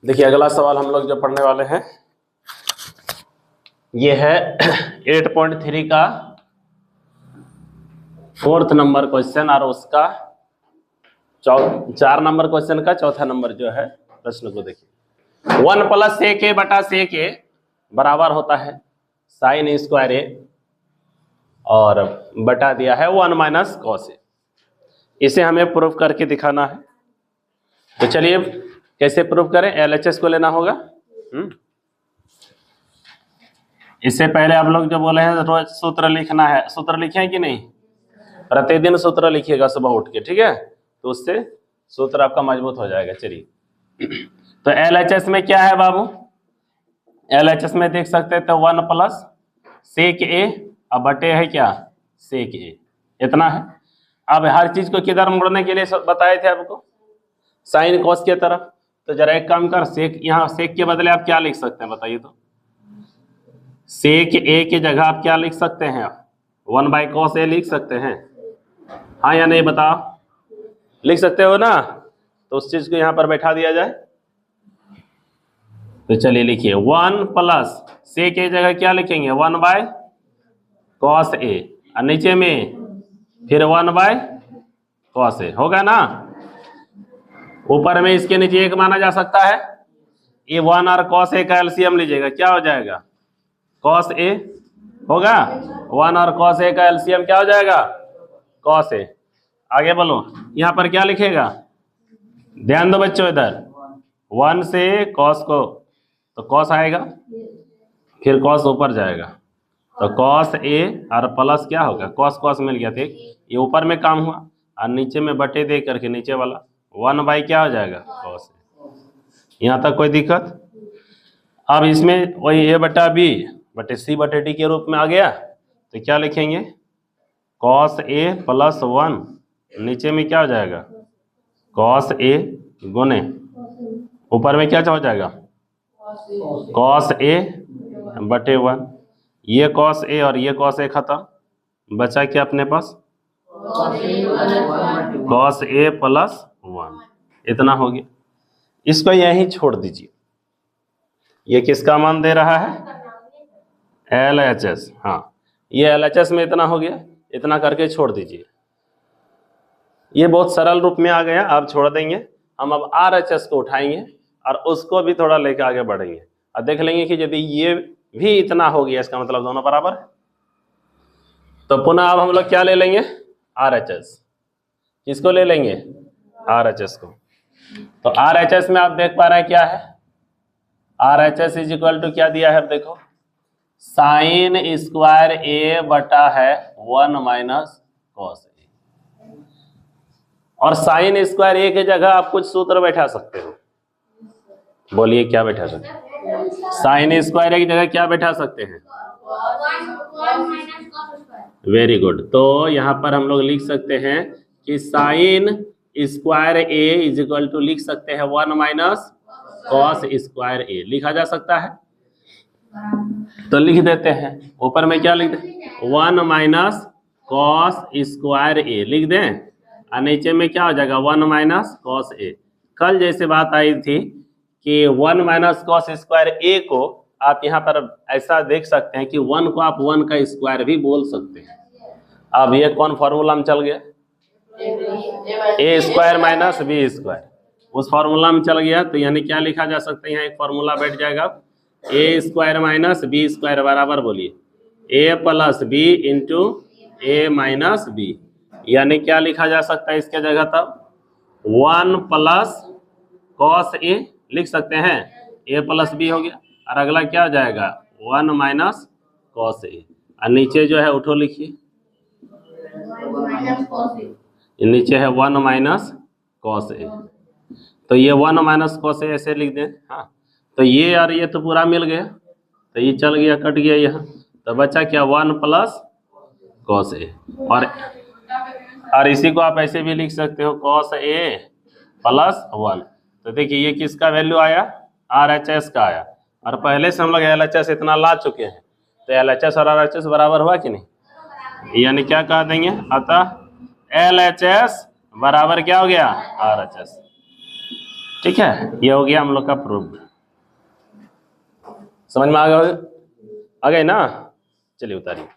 देखिए अगला सवाल हम लोग जो पढ़ने वाले हैं ये है 8.3 का 4th नंबर क्वेश्चन और उसका 4 नंबर क्वेश्चन का चौथा नंबर जो है प्रश्न को देखिए। 1 + sec a बटा sec a बराबर होता है sin स्क्वायर a और बटा दिया है 1 - cos a। इसे हमें प्रूफ करके दिखाना है। तो चलिए कैसे प्रूफ करें, LHS को लेना होगा। इससे पहले आप लोग जो बोले हैं रोज सूत्र लिखना है, सूत्र लिखे हैं कि नहीं? प्रतिदिन सूत्र लिखिएगा सुबह उठ के, ठीक है? तो उससे सूत्र आपका मजबूत हो जाएगा। चलिए तो LHS में क्या है बाबू? LHS में देख सकते हैं तो 1 + sec a अब बटे है क्या sec a, इतना है। अब हर चीज को किधर मोड़ने के लिए बताए थे आपको, साइन कॉस के तरफ। तो जरा एक काम कर, सेक यहाँ सेक के बदले आप क्या लिख सकते हैं बताइए तो? सेक ए की जगह आप क्या लिख सकते हैं? 1/cos a लिख सकते हैं, हाँ या नहीं बताओ? लिख सकते हो ना? तो उस चीज को यहाँ पर बैठा दिया जाए। तो चलिए लिखिए 1 + सेक ए जगह क्या लिखेंगे 1/cos a और नीचे में फिर 1/cos a होगा ना। ऊपर में इसके नीचे एक माना जा सकता है, ये 1 और cos a का एलसीएम लीजिएगा, क्या हो जाएगा cos a होगा। 1 और cos a का एलसीएम क्या हो जाएगा cos a। आगे बोलो, यहाँ पर क्या लिखेगा, ध्यान दो बच्चों, इधर 1 से cos को तो cos आएगा, फिर cos ऊपर जाएगा तो cos a और प्लस क्या होगा cos cos मिल गया, ठीक। ये ऊपर में काम हुआ और नीचे में बटे दे करके नीचे वाला 1 क्या हो जाएगा cos a। यहाँ तक कोई दिक्कत? अब इसमें वही a बटा b बटे c बटे d के रूप में आ गया, तो क्या लिखेंगे cos a + 1 नीचे में क्या हो जाएगा cos a गुने ऊपर में क्या हो जाएगा cos a बटे 1। ये cos a और ये cos a खत्म, बचा क्या अपने पास cos a + 1, इतना हो गया। इसको यहीं छोड़ दीजिए। ये किसका मान दे रहा है LHS, हाँ ये LHS में इतना हो गया, इतना करके छोड़ दीजिए। ये बहुत सरल रूप में आ गया, आप छोड़ देंगे। हम अब RHS को उठाएंगे और उसको भी थोड़ा लेकर आगे बढ़ेंगे और देख लेंगे कि यदि ये भी इतना हो गया इसका मतलब दोनों बराबर है। तो पुनः अब हम लोग क्या ले लेंगे RHS, किसको ले लेंगे RHS को। तो RHS में आप देख पा रहे हैं क्या है, RHS = क्या दिया है, अब देखो sin स्क्वायर a बटा है 1 - cos a। और sin स्क्वायर a की जगह आप कुछ सूत्र बैठा सकते हो, बोलिए क्या बैठा सकते हैं? sin स्क्वायर a की जगह क्या बैठा सकते हैं? Very good. तो यहाँ पर हम लोग लिख सकते हैं कि sin स्क्वायर a = लिख सकते हैं 1 - cos स्क्वायर a, लिखा जा सकता है। तो लिख देते हैं, ऊपर में क्या लिख दें 1 - cos स्क्वायर a लिख दें और नीचे में क्या हो जाएगा 1 - cos a। कल जैसे बात आई थी कि 1 - cos स्क्वायर a को आप यहाँ पर ऐसा देख सकते हैं कि 1 को आप 1 का स्क्वायर भी बोल सकते हैं। अब ये कौन फॉर्मूला में चल गया a² - b², उस फॉर्मूला में चल गया। तो यानी क्या लिखा जा सकता है, यहाँ एक फॉर्मूला बैठ जाएगा a² - b² बराबर बोलिए a + b × a - b। यानी क्या लिखा जा सकता है इसके जगह, तब 1 + cos a लिख सकते हैं, a + b हो गया और अगला क्या हो जाएगा 1 - cos a और नीचे जो है उठो लिखिए, नीचे है 1 - cos a। तो ये 1 - cos a ऐसे लिख दें, हाँ। तो ये और ये तो पूरा मिल गया, तो ये चल गया कट गया यहाँ, तो बचा क्या 1 + cos a। और इसी को आप ऐसे भी लिख सकते हो cos a + 1। तो देखिए ये किसका वैल्यू आया RHS का आया, और पहले से हम लोग LHS इतना ला चुके हैं, तो LHS और RHS बराबर हुआ कि नहीं। यानी क्या कह देंगे, अतः LHS बराबर क्या हो गया RHS। ठीक है, ये हो गया हम लोग का प्रूफ। समझ में आ गए ना? चलिए उतारिए।